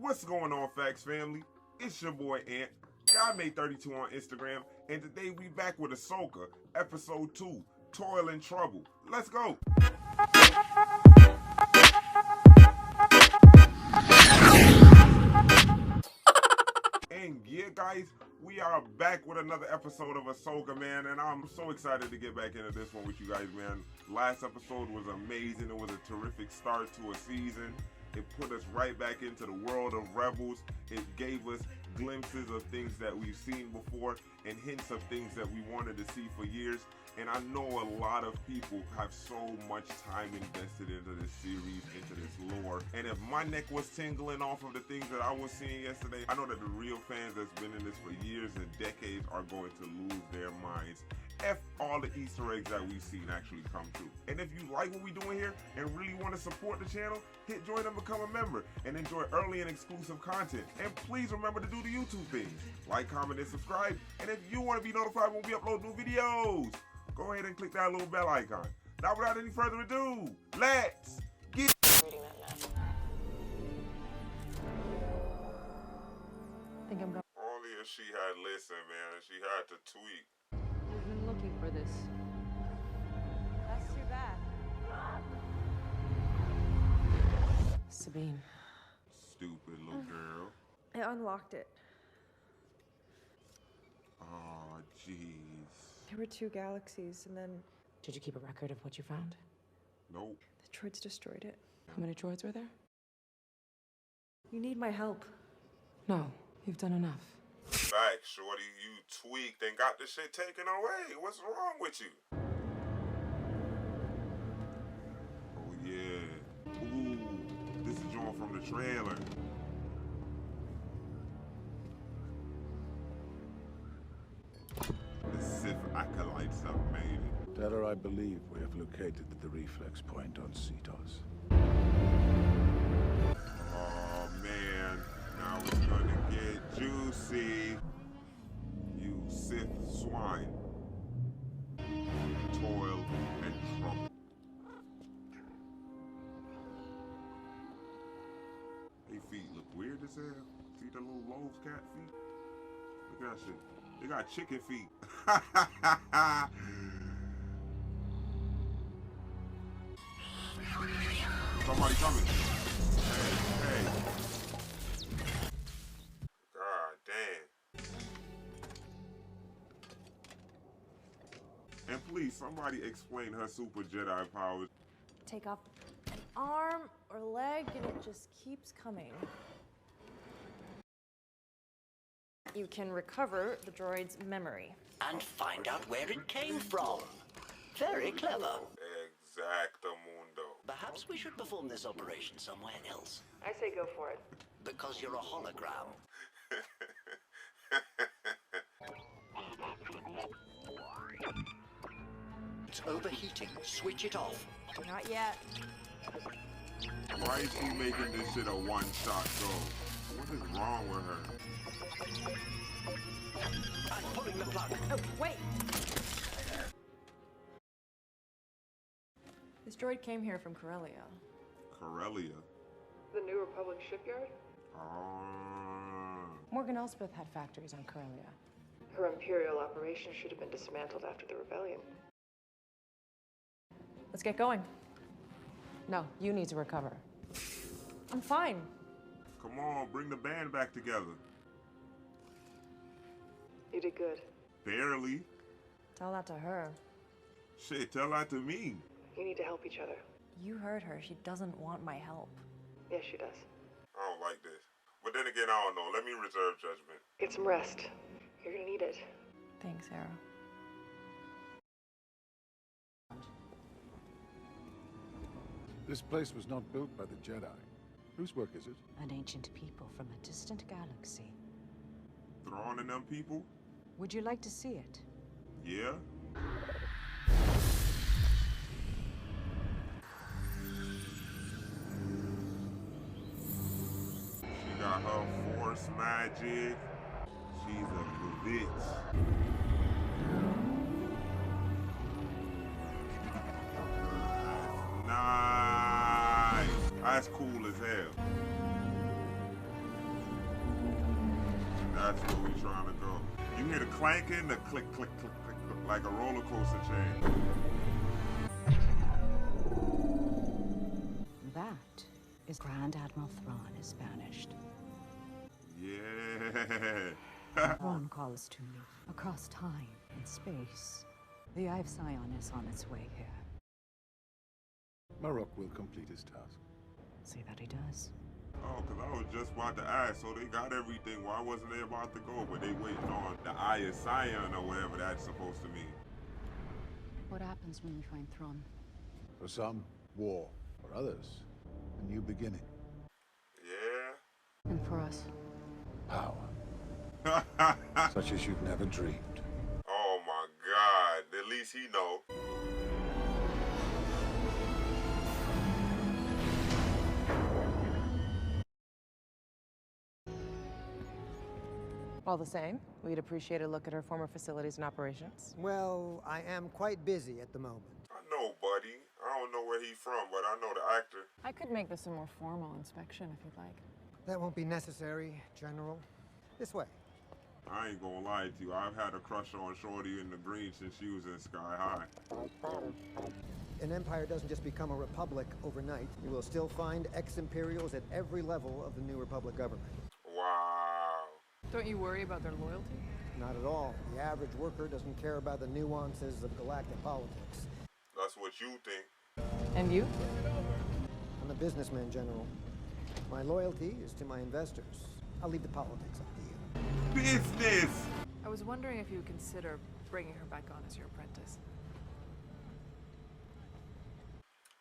What's going on, Facts family? It's your boy Ant, GuyMade32 on Instagram, and today we back with Ahsoka, episode 2, Toil and Trouble. Let's go! And yeah, guys, we are back with another episode of Ahsoka, man, and I'm so excited to get back into this one with you guys, man. Last episode was amazing. It was a terrific start to a season. It put us right back into the world of Rebels. It gave us glimpses of things that we've seen before and hints of things that we wanted to see for years. And I know a lot of people have so much time invested into this series, into this lore. And if my neck was tingling off of the things that I was seeing yesterday, I know that the real fans that's been in this for years and decades are going to lose their minds if all the Easter eggs that we've seen actually come true. And if you like what we're doing here and really want to support the channel, hit join and become a member and enjoy early and exclusive content. And please remember to do the YouTube things. Like, comment, and subscribe. And if you want to be notified when we upload new videos, go ahead and click that little bell icon. Now, without any further ado, let's get reading that mess. Think I'm going. Only if she had listened, man. She had to tweak. You've been looking for this. That's too bad. Sabine. Stupid little girl. I unlocked it. Oh, jeez. There were 2 galaxies, and then Did you keep a record of what you found? Nope. the droids destroyed it. How many droids were there? You need my help. No, you've done enough. Back, shorty, you tweaked and got the shit taken away. What's wrong with you? Oh, yeah. Ooh, this is John from the trailer. The Sith acolytes have made it. Tell her I believe we have located the reflex point on Cetos. Oh, man. Now it's gonna get juicy. You Sith swine. Toil and trouble. They feet look weird as hell. See the little loaves cat feet? Look at that shit. They got chicken feet. Somebody coming. Hey. God damn. And please, somebody explain her super Jedi powers. Take off an arm or leg, and it just keeps coming. You can recover the droid's memory. And find out where it came from. Very clever. Exactamundo. Perhaps we should perform this operation somewhere else. I say go for it. Because you're a hologram. It's overheating. Switch it off. Not yet. Why is she making this shit a one-shot go? What is wrong with her? I'm pulling the plug. Oh, wait! This droid came here from Corellia. Corellia? The New Republic shipyard? Morgan Elsbeth had factories on Corellia. Her Imperial operation should have been dismantled after the rebellion. Let's get going. No, you need to recover. I'm fine. Come on, bring the band back together. You did good. Barely. Tell that to her. Shit, tell that to me. You need to help each other. You heard her. She doesn't want my help. Yes, she does. I don't like this. But then again, I don't know. Let me reserve judgment. Get some rest. You're gonna need it. Thanks, Hera. This place was not built by the Jedi. Whose work is it? An ancient people from a distant galaxy. Thrawn and them people? Would you like to see it? Yeah? She got her force magic. She's a bitch. Nice. That's cool as hell. That's where we trying to go. You hear the clanking, the click, click, click, click, click, like a roller coaster chain. That is Grand Admiral Thrawn is banished. Yeah. Thrawn calls to me across time and space. The Eye of Sion is on its way here. Marok will complete his task. See that he does. Oh, because I was just about to ask, so they got everything. Why wasn't they about to go? But they waiting on the Eye of Sion or whatever that's supposed to mean. What happens when we find Thrawn? For some, war. For others, a new beginning. Yeah. And for us? Power. Such as you've never dreamed. Oh my God. At least he know. All the same, we'd appreciate a look at her former facilities and operations. Well, I am quite busy at the moment. I know, buddy. I don't know where he from, but I know the actor. I could make this a more formal inspection if you'd like. That won't be necessary, General. This way. I ain't gonna lie to you. I've had a crush on Shorty in the Green since she was in Sky High. An empire doesn't just become a republic overnight. You will still find ex-imperials at every level of the new republic government. Wow. Don't you worry about their loyalty? Not at all. The average worker doesn't care about the nuances of galactic politics. That's what you think. And you? I'm a businessman, General. My loyalty is to my investors. I'll leave the politics up to you. Business! I was wondering if you would consider bringing her back on as your apprentice.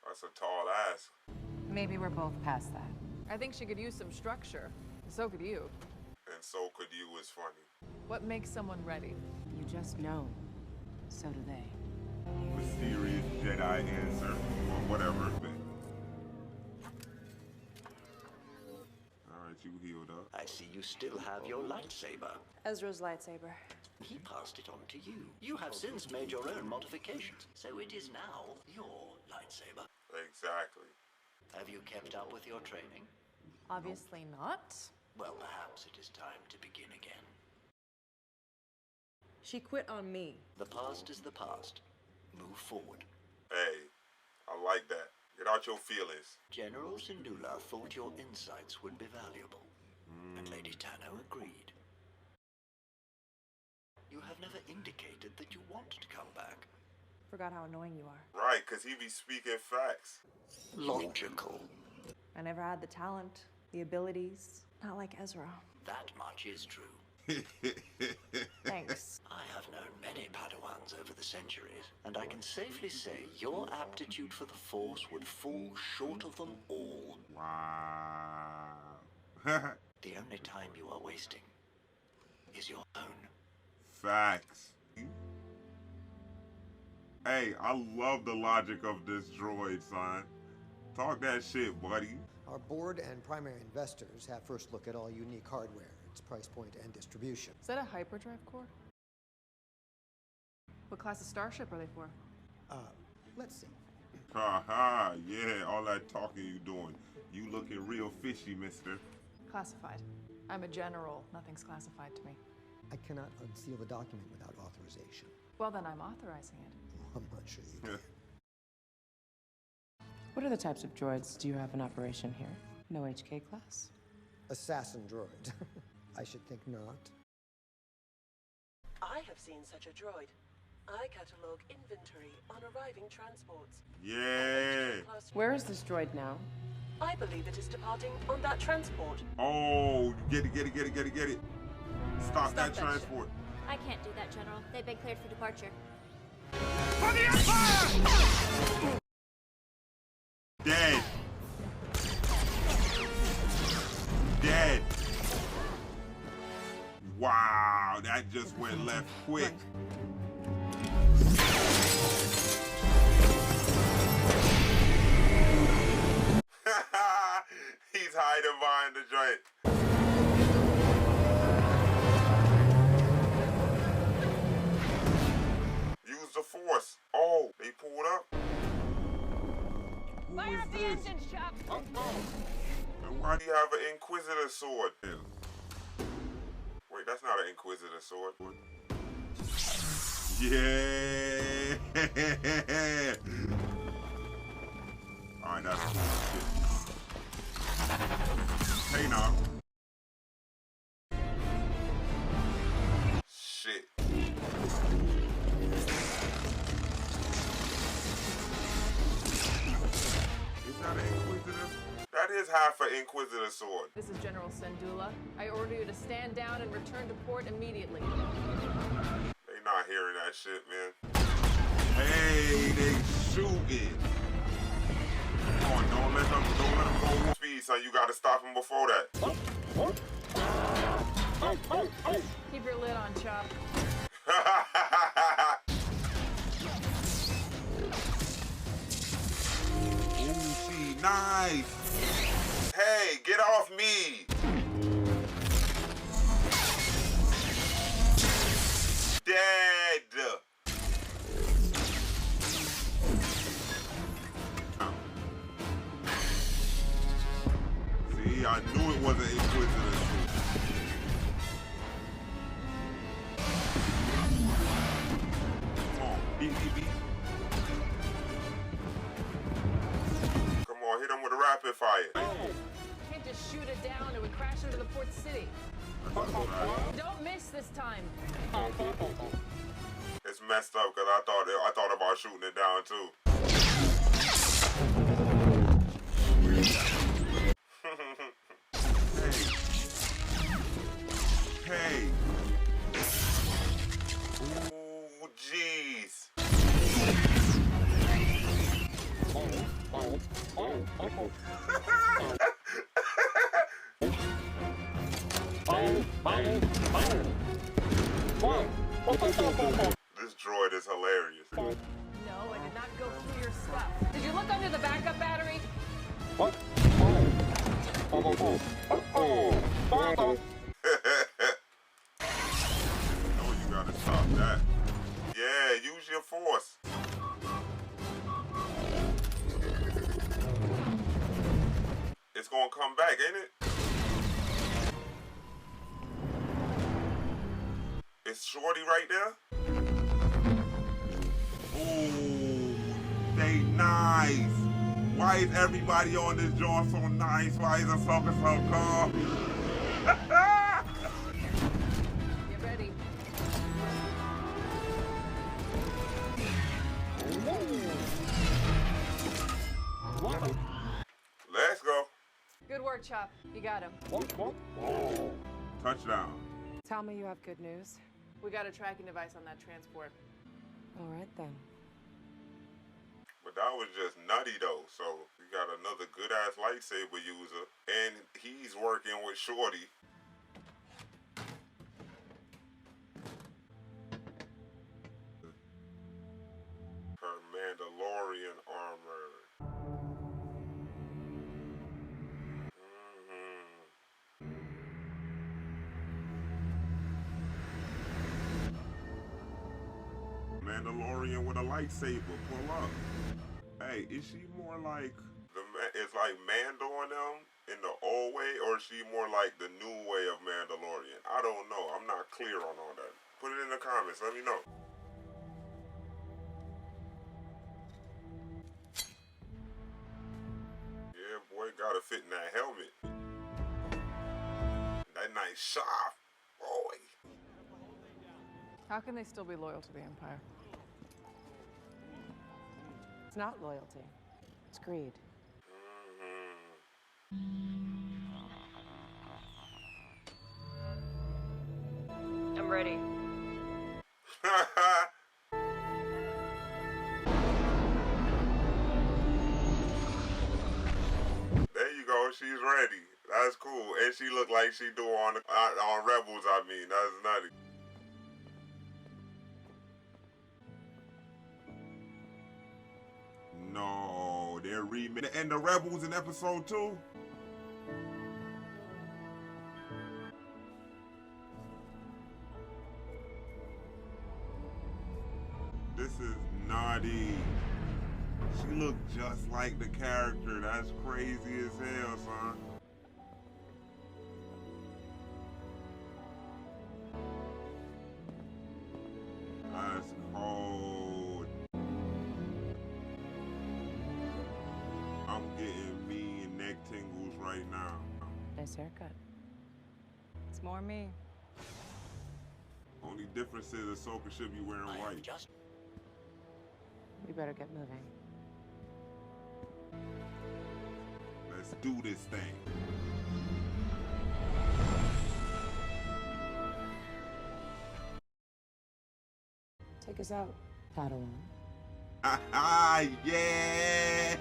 That's a tall ask. Maybe we're both past that. I think she could use some structure. So could you. And so could you is funny. What makes someone ready? You just know. So do they. Mysterious Jedi answer, or whatever. Alright, you healed up. I see you still have your lightsaber. Ezra's lightsaber. He passed it on to you. You have since made your own modifications, so it is now your lightsaber. Exactly. Have you kept up with your training? Obviously not. Well, perhaps it is time to begin again. She quit on me. The past is the past. Move forward. Hey, I like that. Get out your feelings. General Syndulla thought your insights would be valuable, and Lady Tano agreed. You have never indicated that you want to come back. Forgot how annoying you are. Right, because he be speaking facts. Logical. I never had the talent, the abilities. Not like Ezra. That much is true. Thanks. I have known many Padawans over the centuries, and I can safely say your aptitude for the Force would fall short of them all. Wow. The only time you are wasting is your own. Facts. Hey, I love the logic of this droid, son. Talk that shit, buddy. Our board and primary investors have first look at all unique hardware, its price point and distribution. Is that a hyperdrive core? What class of starship are they for? Let's see. Ha ha, yeah, all that talking you doing. You looking real fishy, mister. Classified. I'm a general. Nothing's classified to me. I cannot unseal the document without authorization. Well, then I'm authorizing it. I'm not sure you can. What other types of droids do you have in operation here? No HK class? Assassin droid. I should think not. I have seen such a droid. I catalog inventory on arriving transports. Yeah. Where is this droid now? I believe it is departing on that transport. Oh, get it. Stop that transport. I can't do that, General. They've been cleared for departure. For the Empire! Dead. Dead. Wow, that just went left quick. He's hiding behind the joint. Use the force. Oh, they pulled up. Fire up the engines, Chuck! And why do you have an Inquisitor sword? Wait, Wait, that's not an Inquisitor sword. Yeah. Alright, that's cool. Hey now. Shit. Is that an Inquisitor? That is half an Inquisitor sword. This is General Syndulla. I order you to stand down and return to port immediately. They not hearing that shit, man. Hey, they shooting. Come on, don't let them go speed, son. You gotta stop him before that. Keep your lid on, Chop. Ooh, see, nice. Hey, get off me. Dead. See, I knew it wasn't Inquisitor. Come on, beat. Come on, hit him with a rapid fire. Can't just shoot it down, it would crash into the port city. Don't miss this time. It's messed up because I thought about shooting it down too. Hey. Ooh, jeez. This droid is hilarious. No, I did not go through your stuff. Did you look under the backup battery? No, you gotta stop that. Yeah, use your force. It's gonna come back, ain't it? Is Shorty right there? Ooh, they nice. Why is everybody on this joint so nice? Why is Ahsoka so calm? Get ready. Let's go. Good work, Chop. You got him. Touchdown. Tell me you have good news. We got a tracking device on that transport. All right, then. But that was just nutty though. So we got another good ass lightsaber user, and he's working with Shorty. Her Mandalorian armor. Mandalorian with a lightsaber, pull up. Hey, is she more like it's like Mando on them in the old way, or is she more like the new way of Mandalorian? I don't know. I'm not clear on all that. Put it in the comments. Let me know. Yeah, boy, gotta fit in that helmet. That nice shot, boy. How can they still be loyal to the Empire? It's not loyalty. It's greed. I'm ready. There you go. She's ready. That's cool. And she looked like she do on Rebels. I mean, that's nutty. No, they're remaking and the Rebels in episode 2. This is naughty. She looked just like the character. That's crazy as hell, son. right now. Nice haircut. It's more me. Only difference is Ahsoka should be wearing white. We better get moving. Let's do this thing. Take us out, Padawan. Yeah!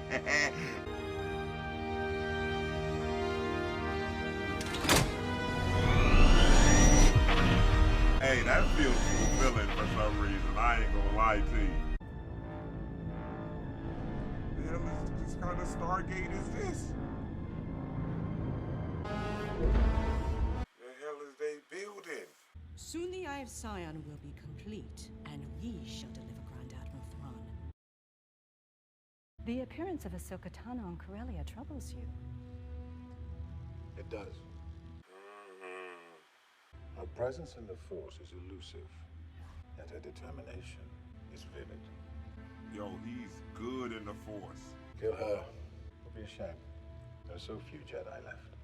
Hey, that feels fulfilling for some reason. I ain't gonna lie to you. The hell is this kind of Stargate is this? The hell is they building? Soon the Eye of Sion will be complete, and we shall deliver Grand Admiral Thrawn. The appearance of Ahsoka Tano on Corellia troubles you. It does. Her presence in the Force is elusive, and her determination is vivid. Yo, he's good in the Force. Kill her. It'll be a shame. There are so few Jedi left.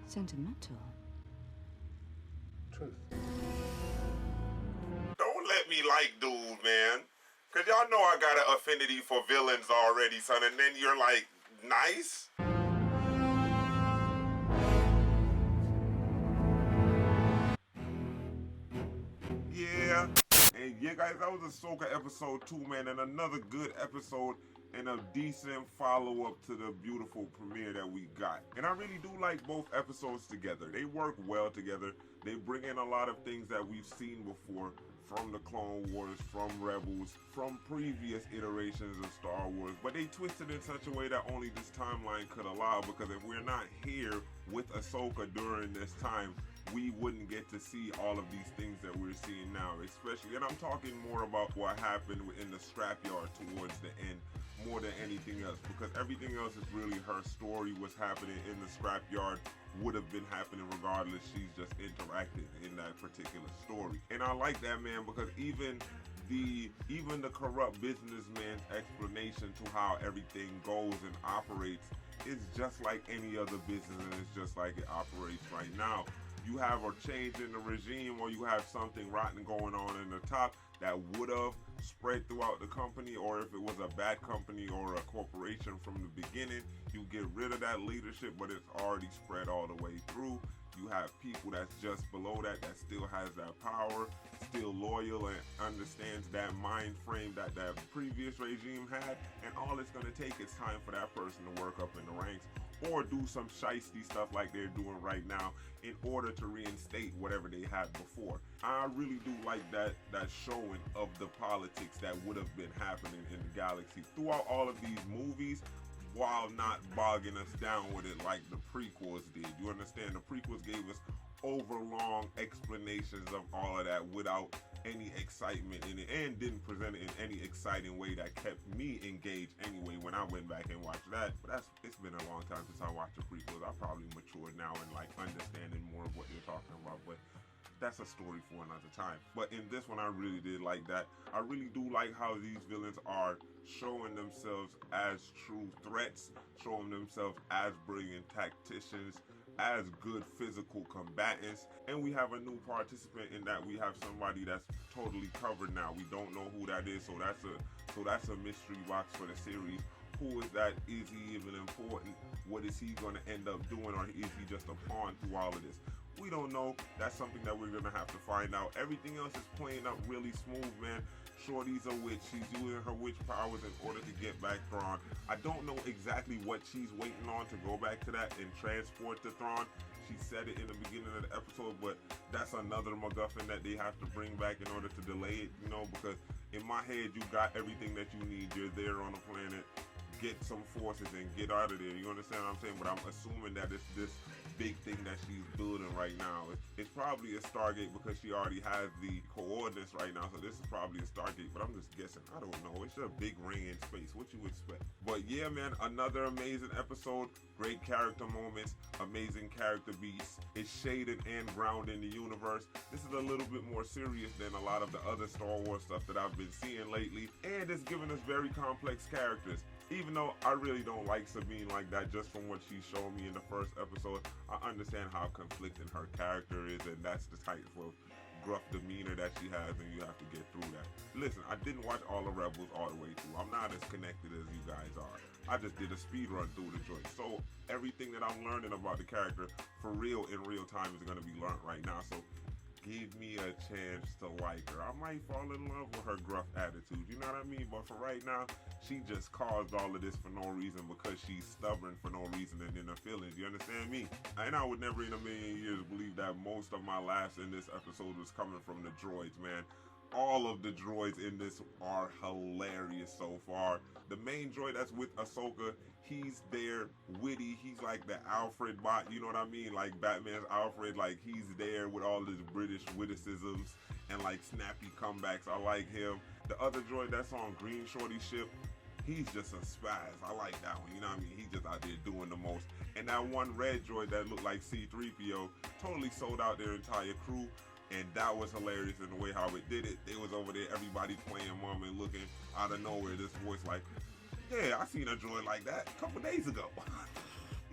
Sentimental. Truth. Don't let me like dudes, man. Cause y'all know I got an affinity for villains already, son, and then you're like, nice? Yeah. And yeah, guys, that was Ahsoka episode 2, man, and another good episode and a decent follow-up to the beautiful premiere that we got. And I really do like both episodes together. They work well together. They bring in a lot of things that we've seen before from the Clone Wars, from Rebels, from previous iterations of Star Wars, but they twisted in such a way that only this timeline could allow, because if we're not here with Ahsoka during this time, we wouldn't get to see all of these things that we're seeing now, especially, and I'm talking more about what happened in the scrapyard towards the end, more than anything else, because everything else is really her story. What's happening in the scrapyard would have been happening regardless. She's just interacting in that particular story, and I like that, man, because even the corrupt businessman's explanation to how everything goes and operates is just like any other business, and it's just like it operates right now. You have a change in the regime, or you have something rotten going on in the top that would have spread throughout the company, or if it was a bad company or a corporation from the beginning, you get rid of that leadership, but it's already spread all the way through. You have people that's just below that still has that power, still loyal, and understands that mind frame that that previous regime had, and all it's going to take is time for that person to work up in the ranks or do some shiesty stuff like they're doing right now in order to reinstate whatever they had before. I really do like that showing of the politics that would have been happening in the galaxy throughout all of these movies, while not bogging us down with it like the prequels did. You understand? The prequels gave us overlong explanations of all of that without any excitement in it, and didn't present it in any exciting way that kept me engaged anyway when I went back and watched that. But it's been a long time since I watched the prequels. I probably matured now and like understanding more of what they're talking about, but that's a story for another time. But in this one, I really did like that. I really do like how these villains are showing themselves as true threats, showing themselves as brilliant tacticians, as good physical combatants, and we have a new participant in that we have somebody that's totally covered now. We don't know who that is, so that's a mystery box for the series. Who is that? Is he even important? What is he going to end up doing, or is he just a pawn through all of this? We don't know. That's something that we're going to have to find out. Everything else is playing up really smooth, man. Shorty's a witch. She's using her witch powers in order to get back Thrawn. I don't know exactly what she's waiting on to go back to that and transport to Thrawn. She said it in the beginning of the episode, but that's another MacGuffin that they have to bring back in order to delay it, you know, because in my head, you got everything that you need. You're there on the planet. Get some forces and get out of there. You understand what I'm saying? But I'm assuming that it's this big thing that she's building right now. It's probably a Stargate because she already has the coordinates right now, so this is probably a Stargate, but I'm just guessing. I don't know. It's a big ring in space. What you expect? But yeah, man, another amazing episode. Great character moments, amazing character beats. It's shaded and grounded in the universe. This is a little bit more serious than a lot of the other Star Wars stuff that I've been seeing lately, and it's giving us very complex characters. Even though I really don't like Sabine like that, just from what she showed me in the first episode, I understand how conflicting her character is, and that's the type of gruff demeanor that she has, and you have to get through that. Listen, I didn't watch all the Rebels all the way through. I'm not as connected as you guys are. I just did a speed run through the joint. So everything that I'm learning about the character for real in real time is going to be learned right now. So give me a chance to like her. I might fall in love with her gruff attitude, you know what I mean? But for right now, she just caused all of this for no reason because she's stubborn for no reason and in her feelings, you understand me? And I would never in a million years believe that most of my laughs in this episode was coming from the droids, man. All of the droids in this are hilarious so far. The main droid that's with Ahsoka, he's there, witty. He's like the Alfred bot, you know what I mean? Like Batman's Alfred, like he's there with all his British witticisms and like snappy comebacks. I like him. The other droid that's on Green Shorty's ship, he's just a spaz. I like that one, you know what I mean? He's just out there doing the most. And that one red droid that looked like C-3PO totally sold out their entire crew. And that was hilarious in the way how it did it. It was over there, everybody playing mom and looking out of nowhere. This voice like, yeah, I seen a droid like that a couple days ago.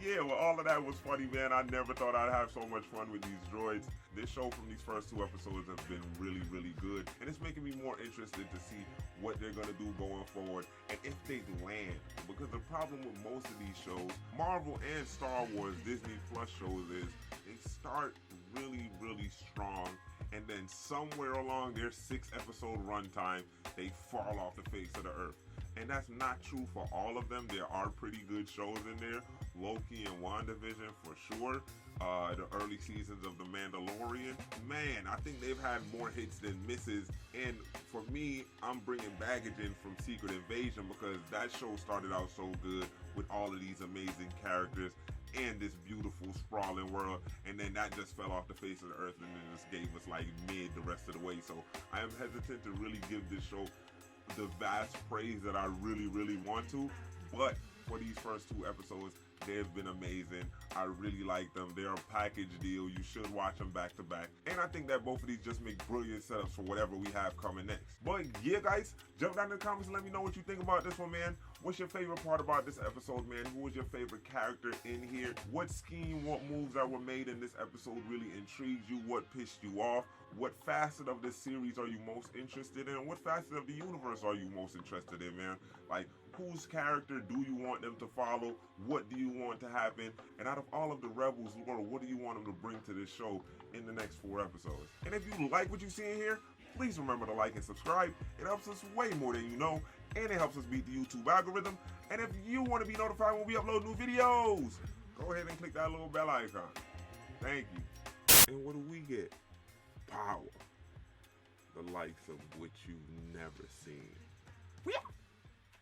Yeah, well, all of that was funny, man. I never thought I'd have so much fun with these droids. This show from these first 2 episodes has been really, really good. And it's making me more interested to see what they're going to do going forward and if they land. Because the problem with most of these shows, Marvel and Star Wars, Disney Plus shows, is they start really, really strong. And then somewhere along their 6-episode runtime, they fall off the face of the earth. And that's not true for all of them. There are pretty good shows in there. Loki and WandaVision for sure. The early seasons of The Mandalorian. Man, I think they've had more hits than misses. And for me, I'm bringing baggage in from Secret Invasion because that show started out so good with all of these amazing characters and this beautiful sprawling world, and then that just fell off the face of the earth and then just gave us like mid the rest of the way. So I am hesitant to really give this show the vast praise that I really, really want to, but for these first 2 episodes, they've been amazing. I really like them. They're a package deal. You should watch them back to back. And I think that both of these just make brilliant setups for whatever we have coming next. But yeah, guys, jump down in the comments and let me know what you think about this one, man. What's your favorite part about this episode, man? Who was your favorite character in here? What scheme, what moves that were made in this episode really intrigued you? What pissed you off? What facet of this series are you most interested in? What facet of the universe are you most interested in, man? Like, whose character do you want them to follow? What do you want to happen? And out of all of the Rebels, what do you want them to bring to this show in the next 4 episodes? And if you like what you see in here, please remember to like and subscribe. It helps us way more than you know, and it helps us beat the YouTube algorithm. And if you want to be notified when we upload new videos, go ahead and click that little bell icon. Thank you. And what do we get? Power. The likes of which you've never seen.